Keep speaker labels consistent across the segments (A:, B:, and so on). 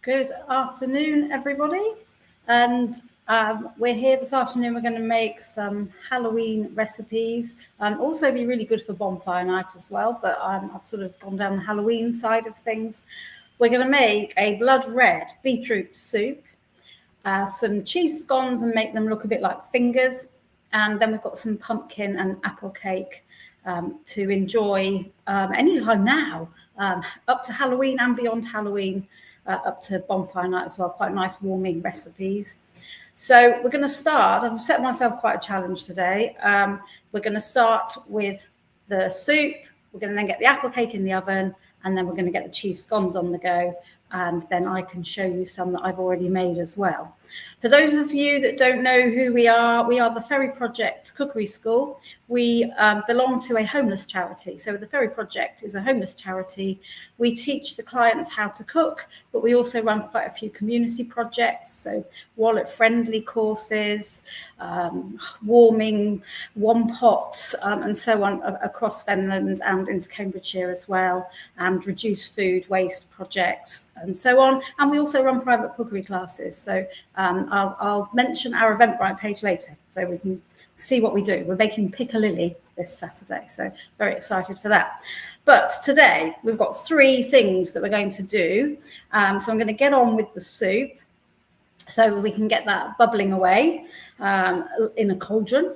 A: Good afternoon, everybody. And we're here this afternoon. We're going to make some Halloween recipes. Also be really good for bonfire night as well, but I've sort of gone down the Halloween side of things. We're going to make a blood red beetroot soup, some cheese scones and make them look a bit like fingers. And then we've got some pumpkin and apple cake to enjoy anytime now, up to Halloween and beyond Halloween. Up to bonfire night as well, quite nice warming recipes. So we're going to start, I've set myself quite a challenge today. We're going to start with the soup, we're going to then get the apple cake in the oven, and then we're going to get the cheese scones on the go, and then I can show you some that I've already made as well. For those of you that don't know who we are the Ferry Project Cookery School. We belong to a homeless charity. So the Ferry Project is a homeless charity. We teach the clients how to cook, but we also run quite a few community projects. So wallet-friendly courses, warming one pots, and so on across Fenland and into Cambridgeshire as well, and reduce food waste projects and so on. And we also run private cookery classes. So I'll mention our Eventbrite page later, so we can see what we do. We're making piccalilli this Saturday, so very excited for that. But today we've got three things that we're going to do. So I'm going to get on with the soup so we can get that bubbling away in a cauldron,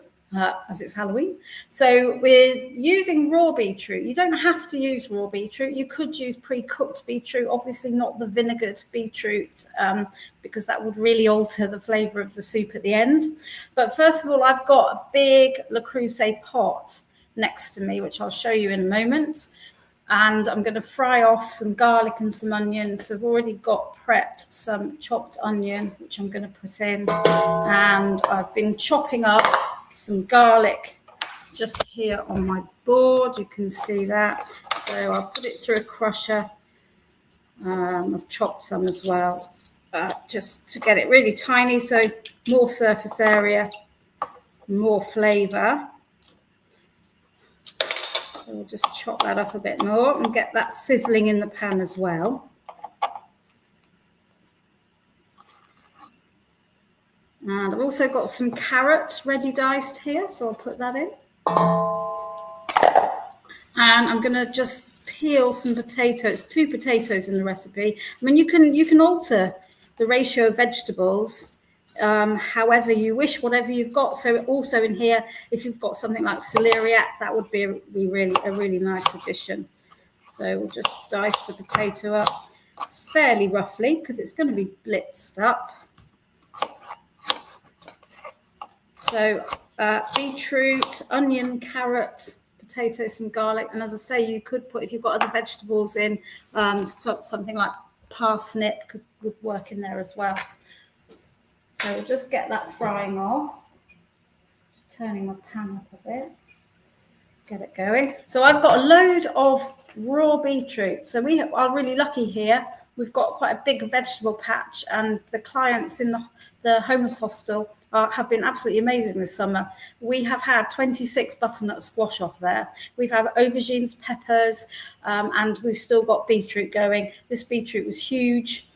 A: as it's Halloween. So we're using raw beetroot. You don't have to use raw beetroot. You could use pre-cooked beetroot, obviously not the vinegared beetroot, because that would really alter the flavour of the soup at the end. But first of all, I've got a big Le Creuset pot next to me, which I'll show you in a moment. And I'm going to fry off some garlic and some onions. So I've already got prepped some chopped onion, which I'm going to put in. And I've been chopping up some garlic just here on my board. You can see that. So I'll put it through a crusher. I've chopped some as well, just to get it really tiny. So more surface area, more flavour. So we'll just chop that up a bit more and get that sizzling in the pan as well. And I've also got some carrots ready diced here, so I'll put that in. And I'm going to just peel some potatoes, 2 potatoes in the recipe. I mean, you can alter the ratio of vegetables however you wish, whatever you've got. So also in here, if you've got something like celeriac, that would be really a really nice addition. So we'll just dice the potato up fairly roughly because it's going to be blitzed up. So beetroot, onion, carrot, potatoes, and garlic. And as I say, you could put, if you've got other vegetables in, something like parsnip would work in there as well. So we'll just get that frying off. Just turning my pan up a bit. Get it going. So I've got a load of raw beetroot. So we are really lucky here. We've got quite a big vegetable patch, and the clients in the homeless hostel have been absolutely amazing this summer. We have had 26 butternut squash off there. We've had aubergines, peppers, and we've still got beetroot going. This beetroot was huge,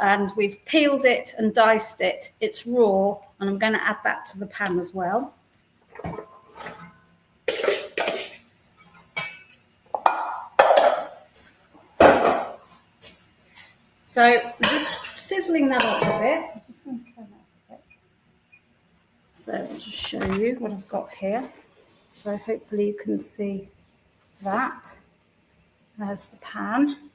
A: and we've peeled it and diced it. It's raw, and I'm going to add that to the pan as well. So just sizzling that up a bit. I'm just going to turn that up a bit. So I'll just show you what I've got here. So hopefully you can see that. There's the pan.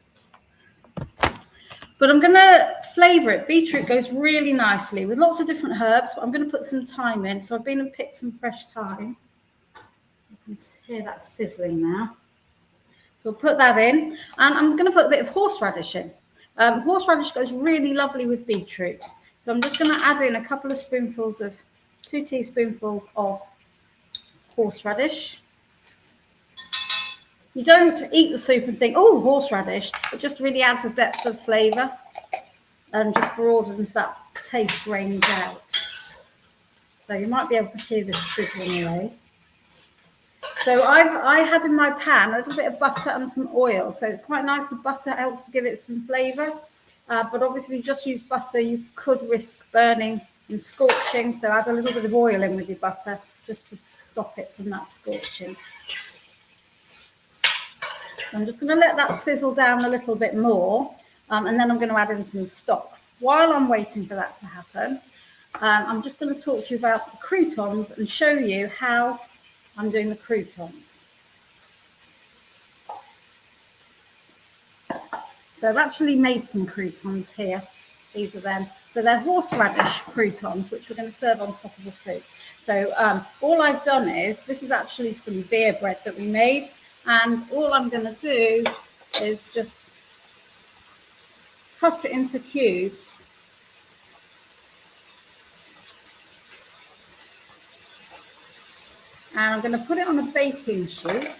A: But I'm going to flavour it. Beetroot goes really nicely with lots of different herbs, but I'm going to put some thyme in. So I've been and picked some fresh thyme. You can hear that sizzling now. So we'll put that in. And I'm going to put a bit of horseradish in. Horseradish goes really lovely with beetroot. So I'm just going to add in a couple of spoonfuls of, 2 teaspoonfuls of horseradish. You don't eat the soup and think, oh, horseradish. It just really adds a depth of flavour and just broadens that taste range out. So you might be able to hear this sizzling away. So I had in my pan a little bit of butter and some oil. So it's quite nice. The butter helps to give it some flavour. but obviously just use butter. You could risk burning and scorching, so add a little bit of oil in with your butter just to stop it from that scorching. So I'm just going to let that sizzle down a little bit more, and then I'm going to add in some stock. While I'm waiting for that to happen, I'm just going to talk to you about the croutons and show you how I'm doing the croutons. So I've actually made some croutons here. These are them. So they're horseradish croutons, which we're going to serve on top of the soup. So all I've done is, this is actually some beer bread that we made. And all I'm going to do is just cut it into cubes. And I'm going to put it on a baking sheet.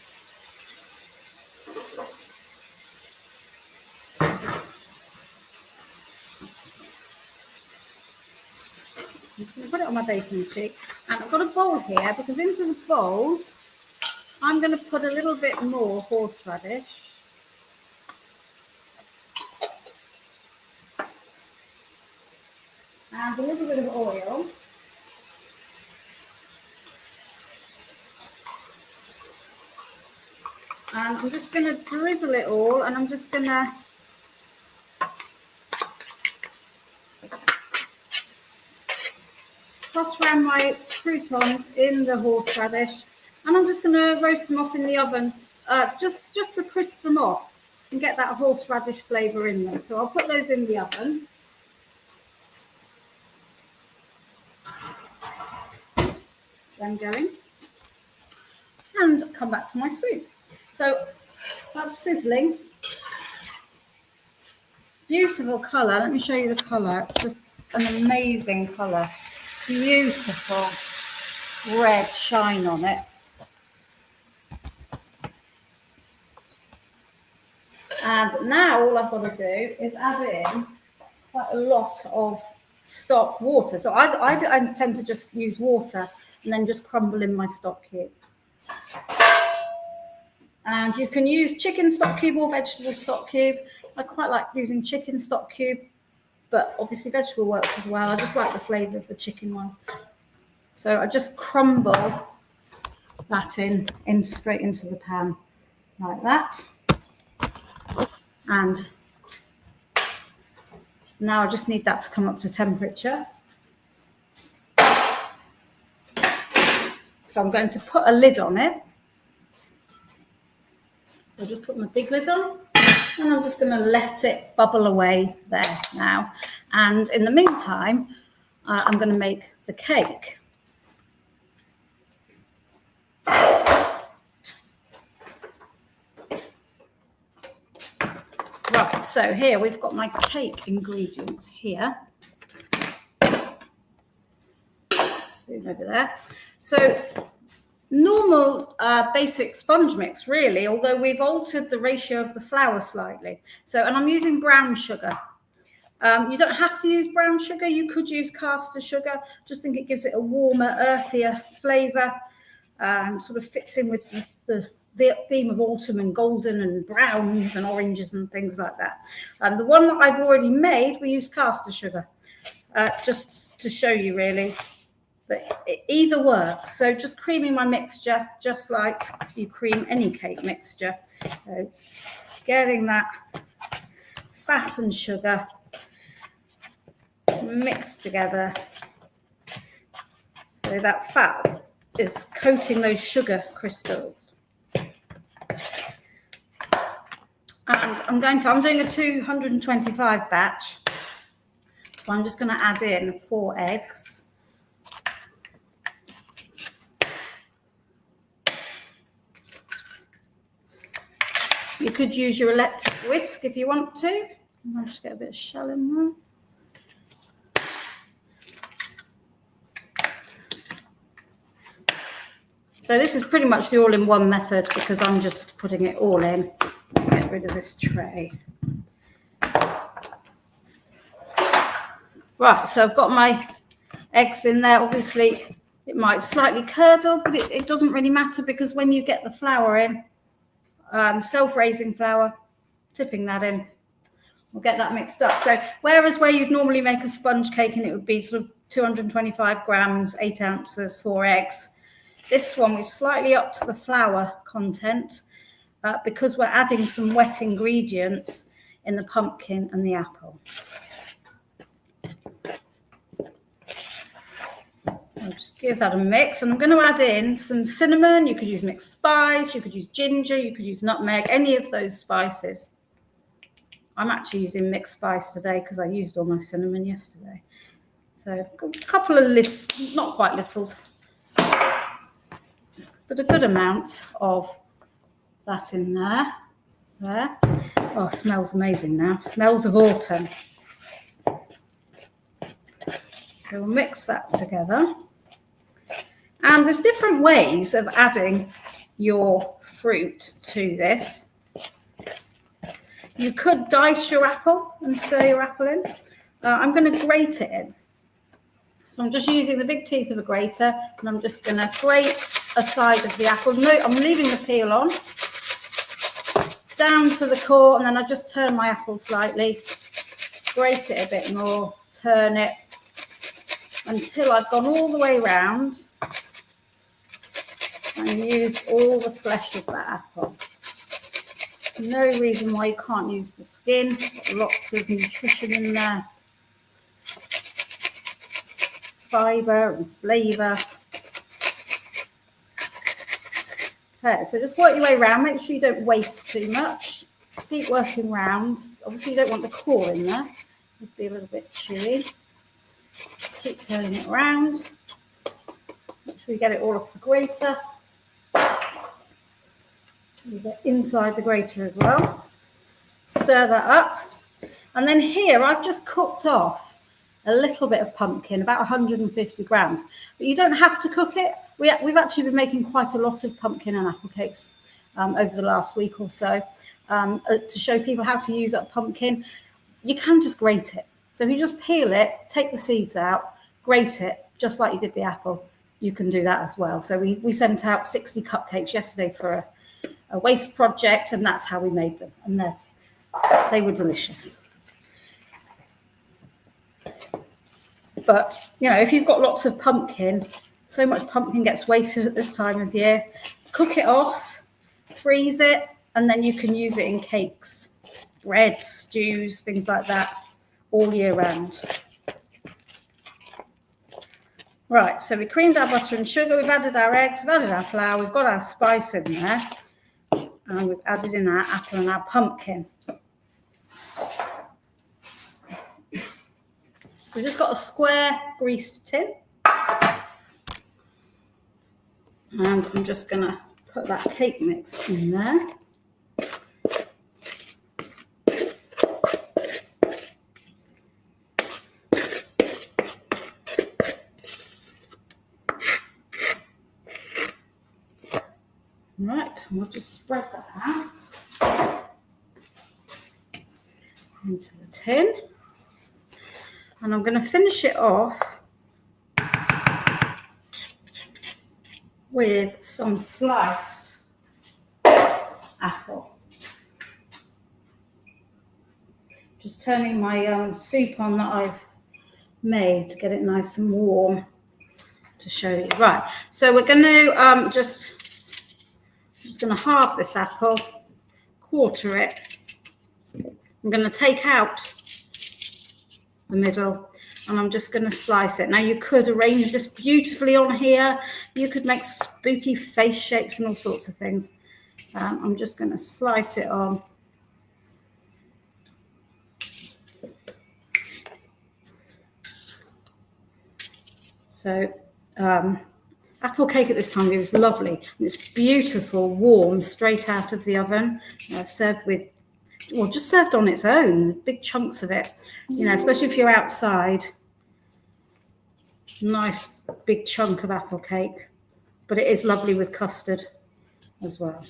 A: I'm going to put it on my baking sheet. And I've got a bowl here, because into the bowl, I'm going to put a little bit more horseradish. And a little bit of oil. And I'm just going to drizzle it all, and I'm just going to toss around my croutons in the horseradish, and I'm just going to roast them off in the oven, just to crisp them off and get that horseradish flavour in them. So I'll put those in the oven. Then going, and come back to my soup. So that's sizzling. Beautiful colour. Let me show you the colour. It's just an amazing colour. Beautiful red shine on it. And now all I've got to do is add in quite a lot of stock water. So I tend to just use water and then just crumble in my stock cube. And you can use chicken stock cube or vegetable stock cube. I quite like using chicken stock cube, but obviously vegetable works as well. I just like the flavour of the chicken one. So I just crumble that in straight into the pan like that. And now I just need that to come up to temperature. So I'm going to put a lid on it. So I'll just put my big lid on, and I'm just going to let it bubble away there now. And in the meantime, I'm going to make the cake. Right, so here we've got my cake ingredients here. Spoon over there. So normal basic sponge mix really, although we've altered the ratio of the flour slightly. So, and I'm using brown sugar. You don't have to use brown sugar. You could use caster sugar. Just think it gives it a warmer, earthier flavour. Sort of fits in with the theme of autumn and golden and browns and oranges and things like that. The one that I've already made, we use caster sugar, just to show you really that either works. So just creaming my mixture, just like you cream any cake mixture. So getting that fat and sugar mixed together so that fat is coating those sugar crystals. And I'm doing a 225 batch. So I'm just going to add in 4 eggs. You could use your electric whisk if you want to. I'll just get a bit of shell in there. So this is pretty much the all-in-one method because I'm just putting it all in. Let's get rid of this tray. Right, so I've got my eggs in there. Obviously, it might slightly curdle, but it doesn't really matter because when you get the flour in, self-raising flour, tipping that in, we'll get that mixed up. So whereas where you'd normally make a sponge cake and it would be sort of 225 grams, 8 ounces, 4 eggs, this one we slightly up to the flour content because we're adding some wet ingredients in the pumpkin and the apple. I'll just give that a mix, and I'm going to add in some cinnamon. You could use mixed spice, you could use ginger, you could use nutmeg, any of those spices. I'm actually using mixed spice today because I used all my cinnamon yesterday. So a couple of not quite littles, but a good amount of that in there. There. Oh, it smells amazing now. Smells of autumn. So we'll mix that together. And there's different ways of adding your fruit to this. You could dice your apple and stir your apple in. I'm going to grate it in. So I'm just using the big teeth of a grater, and I'm just going to grate a side of the apple. No, I'm leaving the peel on, down to the core, and then I just turn my apple slightly, grate it a bit more, turn it until I've gone all the way around and use all the flesh of that apple. No reason why you can't use the skin. Lots of nutrition in there. Fibre and flavour. Okay, so just work your way around. Make sure you don't waste too much. Keep working round. Obviously, you don't want the core in there. It'd be a little bit chewy. Keep turning it around. Make sure you get it all off the grater. You get inside the grater as well. Stir that up. And then here I've just cooked off a little bit of pumpkin, about 150 grams. But you don't have to cook it. We've actually been making quite a lot of pumpkin and apple cakes over the last week or so to show people how to use up pumpkin. You can just grate it. So if you just peel it, take the seeds out, grate it, just like you did the apple, you can do that as well. So we sent out 60 cupcakes yesterday for a waste project, and that's how we made them, and they were delicious. But you know, if you've got lots of pumpkin, so much pumpkin gets wasted at this time of year. Cook it off, freeze it, and then you can use it in cakes, bread, stews, things like that, all year round. Right, so we creamed our butter and sugar, we've added our eggs, we've added our flour, we've got our spice in there. And we've added in our apple and our pumpkin. We've just got a square greased tin. And I'm just going to put that cake mix in there. Right, and we'll just spread that out into the tin. And I'm going to finish it off with some sliced apple. Just turning my soup on that I've made to get it nice and warm to show you. Right, so we're going to just going to halve this apple, quarter it. I'm going to take out the middle, and I'm just going to slice it. Now you could arrange this beautifully on here. You could make spooky face shapes and all sorts of things. I'm just going to slice it on. So apple cake at this time of year is lovely, and it's beautiful, warm, straight out of the oven, served with, well, just served on its own, big chunks of it, you know, especially if you're outside. Nice big chunk of apple cake, but it is lovely with custard as well.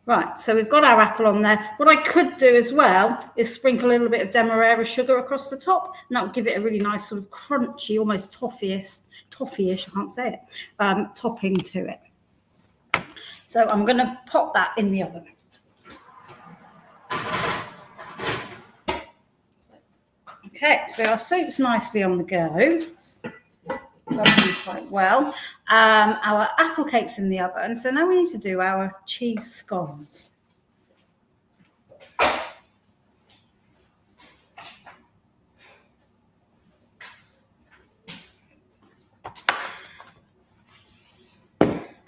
A: Right, so we've got our apple on there. What I could do as well is sprinkle a little bit of demerara sugar across the top, and that would give it a really nice sort of crunchy, almost toffee-ish, I can't say it, topping to it. So I'm going to pop that in the oven. Okay, so our soup's nicely on the go. Bubbling quite well. Our apple cake's in the oven, so now we need to do our cheese scones.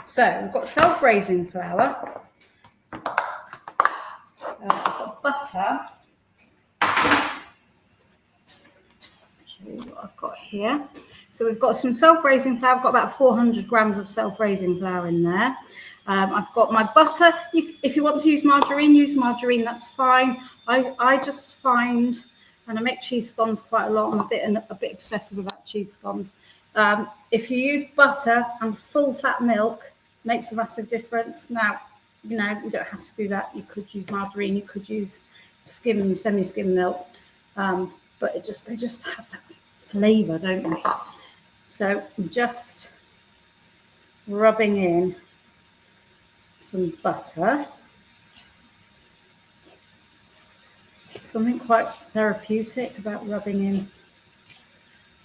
A: So we've got self-raising flour, I've got butter. Show you what I've got here. So we've got some self-raising flour. I've got about 400 grams of self-raising flour in there. I've got my butter. If you want to use margarine, that's fine. I just find, and I make cheese scones quite a lot, I'm a bit obsessive about cheese scones. If you use butter and full fat milk, makes a massive difference. Now, you know, you don't have to do that. You could use margarine, you could use semi-skim milk, but they just have that flavour, don't they? So I'm just rubbing in some butter. Something quite therapeutic about rubbing in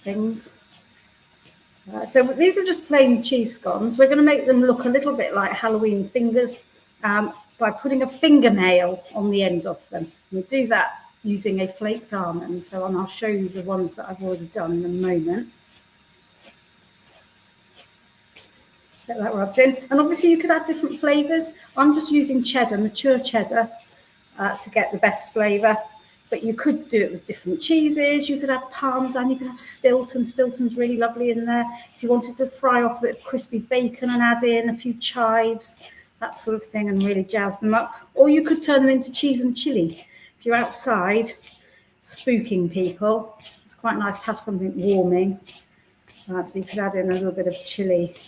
A: things. So these are just plain cheese scones. We're going to make them look a little bit like Halloween fingers by putting a fingernail on the end of them. We do that using a flaked almond. So I'll show you the ones that I've already done in a moment. Get that rubbed in. And obviously you could add different flavours. I'm just using cheddar, mature cheddar, to get the best flavour. But you could do it with different cheeses. You could have Parmesan, you could have Stilton. Stilton's really lovely in there. If you wanted to fry off a bit of crispy bacon and add in a few chives, that sort of thing, and really jazz them up. Or you could turn them into cheese and chilli. If you're outside spooking people, it's quite nice to have something warming. So you could add in a little bit of chilli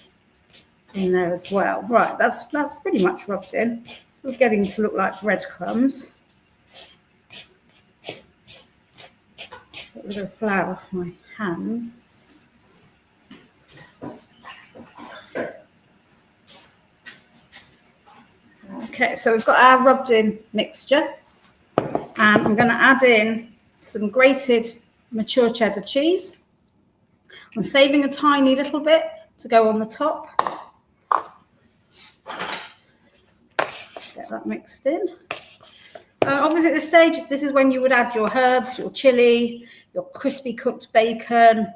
A: in there as well. Right, that's pretty much rubbed in. So it's getting to look like breadcrumbs. Get a bit of flour off my hands. Okay, so we've got our rubbed in mixture, and I'm going to add in some grated mature cheddar cheese. I'm saving a tiny little bit to go on the top. Get that mixed in. Obviously at this stage, this is when you would add your herbs, your chili, your crispy cooked bacon,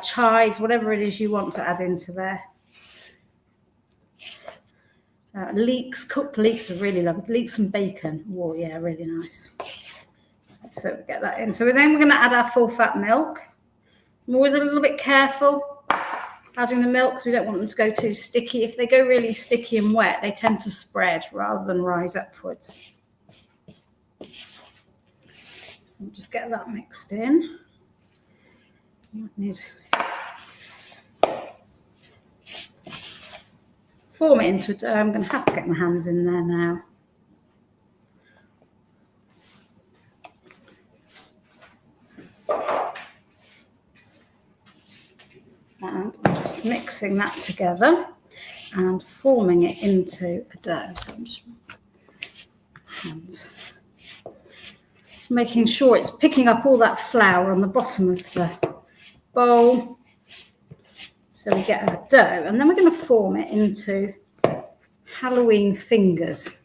A: chives, whatever it is you want to add into there. Cooked leeks are really lovely. Leeks and bacon. Oh yeah, really nice. So get that in. So then we're going to add our full fat milk. I'm always a little bit careful adding the milk because we don't want them to go too sticky. If they go really sticky and wet, they tend to spread rather than rise upwards. We'll just get that mixed in. Form it into a dough. I'm going to have to get my hands in there now. And I'm just mixing that together and forming it into a dough. So I'm just hands. Making sure it's picking up all that flour on the bottom of the bowl. So we get our dough, and then we're going to form it into Halloween fingers.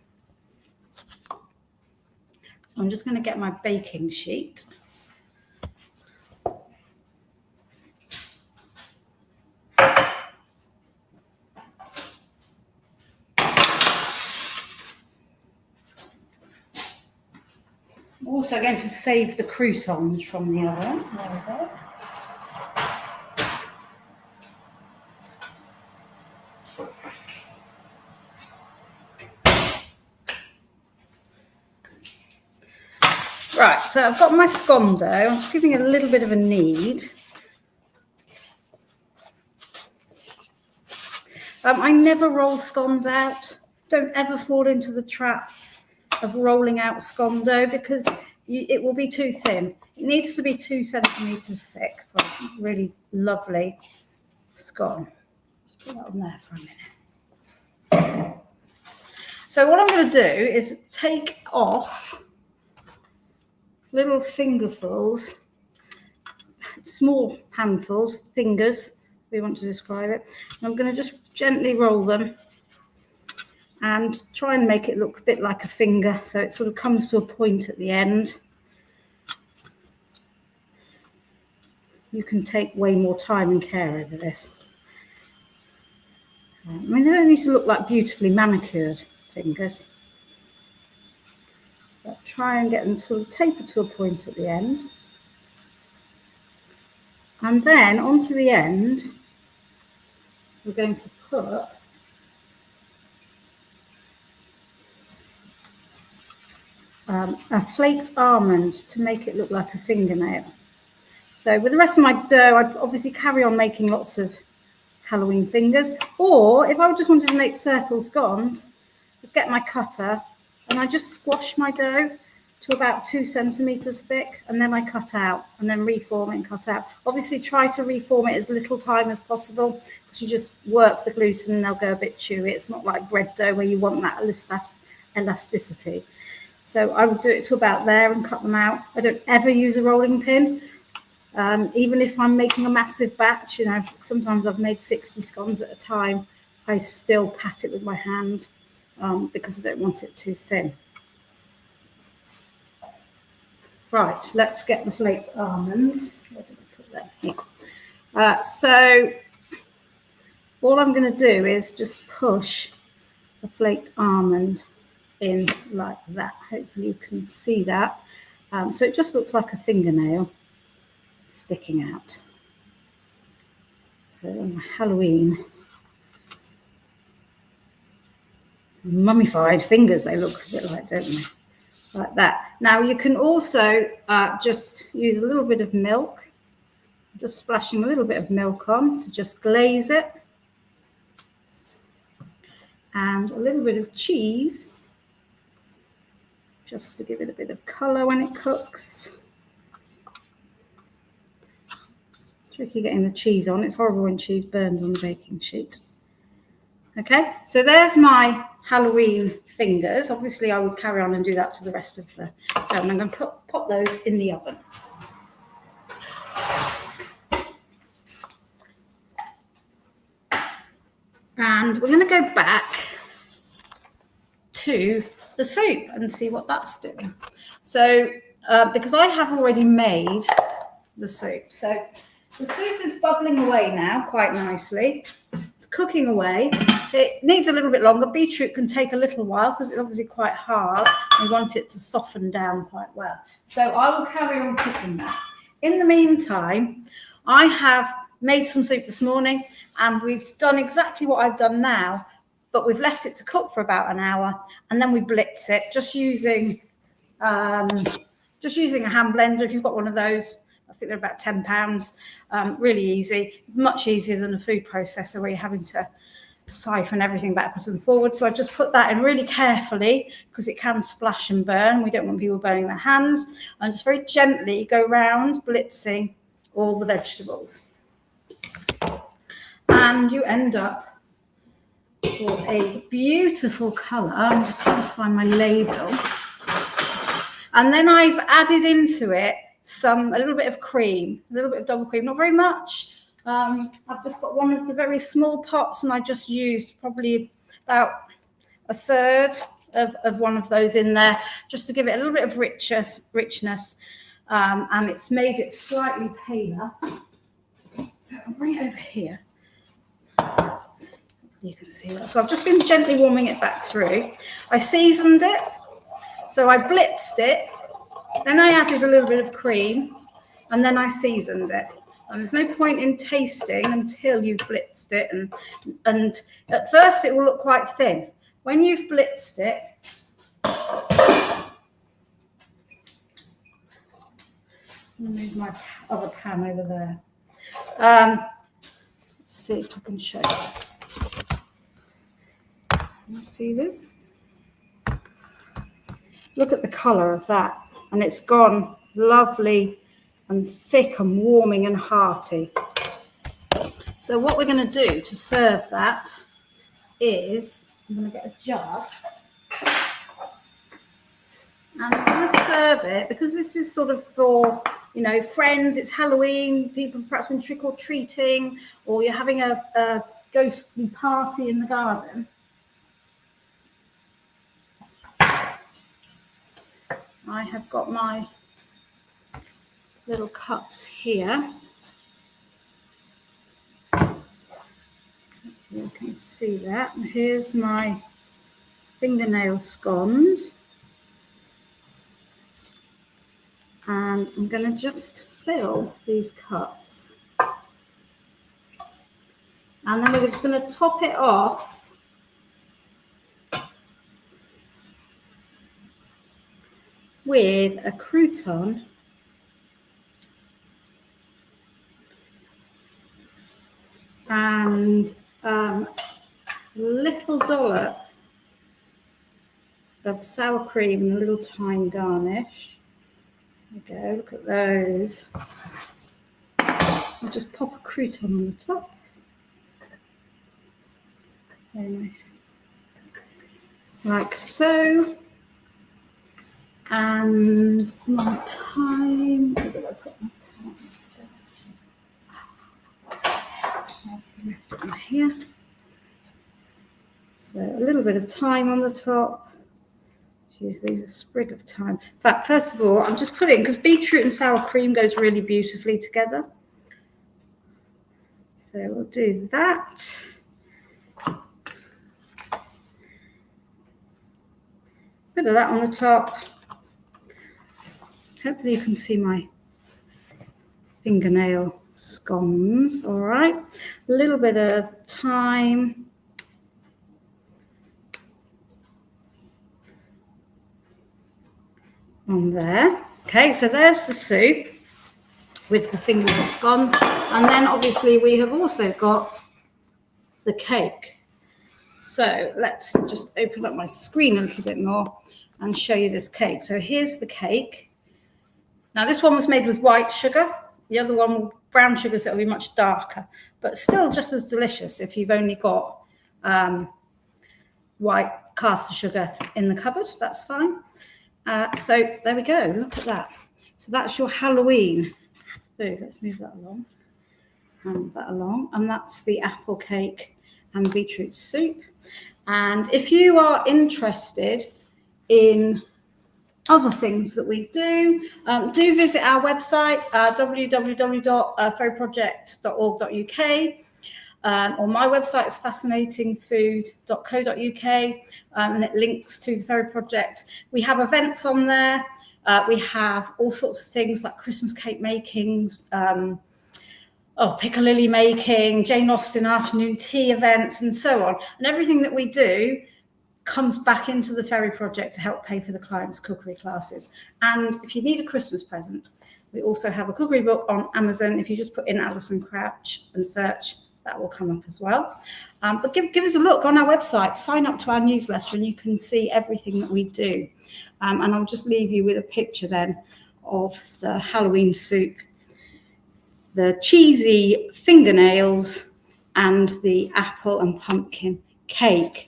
A: So I'm just going to get my baking sheet. I'm also going to save the croutons from the oven. There we go. Right, so I've got my scone dough. I'm just giving it a little bit of a knead. I never roll scones out. Don't ever fall into the trap of rolling out scone dough because it will be too thin. It needs to be 2 centimetres thick for a really lovely scone. Just put that on there for a minute. So what I'm going to do is take off little fingerfuls small handfuls, fingers, we want to describe it. And I'm going to just gently roll them and try and make it look a bit like a finger, so it sort of comes to a point at the end. You can take way more time and care over this. I mean, they don't need to look like beautifully manicured fingers, but try and get them sort of tapered to a point at the end. And then onto the end, we're going to put a flaked almond to make it look like a fingernail. So with the rest of my dough, I'd obviously carry on making lots of Halloween fingers, or if I just wanted to make circle scones, I'd get my cutter and I just squash my dough to about 2 centimeters thick, and then I cut out and then reform it and cut out. Obviously try to reform it as little time as possible, because you just work the gluten and they'll go a bit chewy. It's not like bread dough where you want that elasticity. So I would do it to about there and cut them out. I don't ever use a rolling pin. Even if I'm making a massive batch, you know, sometimes I've made 60 scones at a time, I still pat it with my hand because I don't want it too thin. Right, let's get the flaked almonds. Where did I put them? Here. So all I'm going to do is just push the flaked almond in like that. Hopefully you can see that. So it just looks like a fingernail sticking out. So on my Halloween mummified fingers, they look a bit like, don't they? Like that. Now you can also just use a little bit of milk, just splashing a little bit of milk on to just glaze it, and a little bit of cheese just to give it a bit of colour when it cooks. Tricky getting the cheese on. It's horrible when cheese burns on the baking sheet. Okay, so there's my Halloween fingers. Obviously, I would carry on and do that to the rest of the dough. And I'm going to pop those in the oven. And we're going to go back to the soup and see what that's doing. So, because I have already made the soup. So the soup is bubbling away now quite nicely. It's cooking away. It needs a little bit longer. Beetroot can take a little while because it's obviously quite hard. We want it to soften down quite well. So I will carry on cooking that. In the meantime, I have made some soup this morning and we've done exactly what I've done now, but we've left it to cook for about an hour and then we blitz it just using a hand blender if you've got one of those. I think they're about £10. Really easy, much easier than a food processor where you're having to siphon everything backwards and forwards. So I've just put that in really carefully because it can splash and burn. We don't want people burning their hands. And just very gently go round blitzing all the vegetables. And you end up with a beautiful colour. I'm just trying to find my label. And then I've added into it a little bit of cream, a little bit of double cream, not very much. I've just got one of the very small pots and I just used probably about a third of one of those in there just to give it a little bit of richness, and it's made it slightly paler. So I'll bring it over here. You can see that. So I've just been gently warming it back through. I seasoned it, so I blitzed it. Then I added a little bit of cream and then I seasoned it. And there's no point in tasting until you've blitzed it. And at first it will look quite thin. When you've blitzed it, I'll move my other pan over there. Let's see if I can show you. Can you see this? Look at the colour of that. And it's gone lovely and thick and warming and hearty. So what we're going to do to serve that is, I'm going to get a jug. And I'm going to serve it, because this is sort of for you know, friends, it's Halloween, people perhaps been trick or treating, or you're having a ghostly party in the garden. I have got my little cups here. You can see that. And here's my fingernail scones. And I'm going to just fill these cups. And then we're just going to top it off with a crouton and a little dollop of sour cream and a little thyme garnish. There we go, look at those. I'll just pop a crouton on the top. So, like so. And my thyme, where did I put my thyme? I've left it in here. So a little bit of thyme on the top. Use these a sprig of thyme. In fact, first of all, I'm just putting, because beetroot and sour cream goes really beautifully together. So we'll do that. Bit of that on the top. Hopefully you can see my fingernail scones. All right, a little bit of thyme. On there. Okay, so there's the soup with the fingernail scones. And then obviously we have also got the cake. So let's just open up my screen a little bit more and show you this cake. So here's the cake. Now this one was made with white sugar. The other one, brown sugar, so it'll be much darker, but still just as delicious if you've only got white caster sugar in the cupboard, that's fine. So there we go, look at that. So that's your Halloween. So let's move that along. And that's the apple cake and beetroot soup. And if you are interested in other things that we do visit our website, www.fairyproject.org.uk. Or my website is fascinatingfood.co.uk, and it links to the Fairy Project. We have events on there. We have all sorts of things like Christmas cake makings, piccalilli making, Jane Austen afternoon tea events, and so on. And everything that we do comes back into the Fairy Project to help pay for the clients' cookery classes. And if you need a Christmas present, we also have a cookery book on Amazon. If you just put in Alison Crouch and search, that will come up as well. But give us a look on our website, sign up to our newsletter, and you can see everything that we do. And I'll just leave you with a picture then of the Halloween soup, the cheesy fingernails, and the apple and pumpkin cake.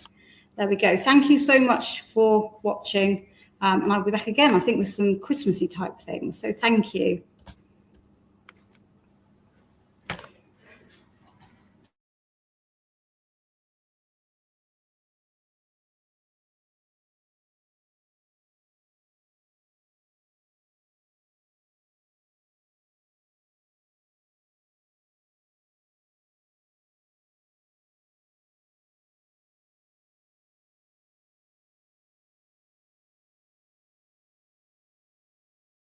A: There we go. Thank you so much for watching. And I'll be back again, I think, with some Christmassy type things. So thank you.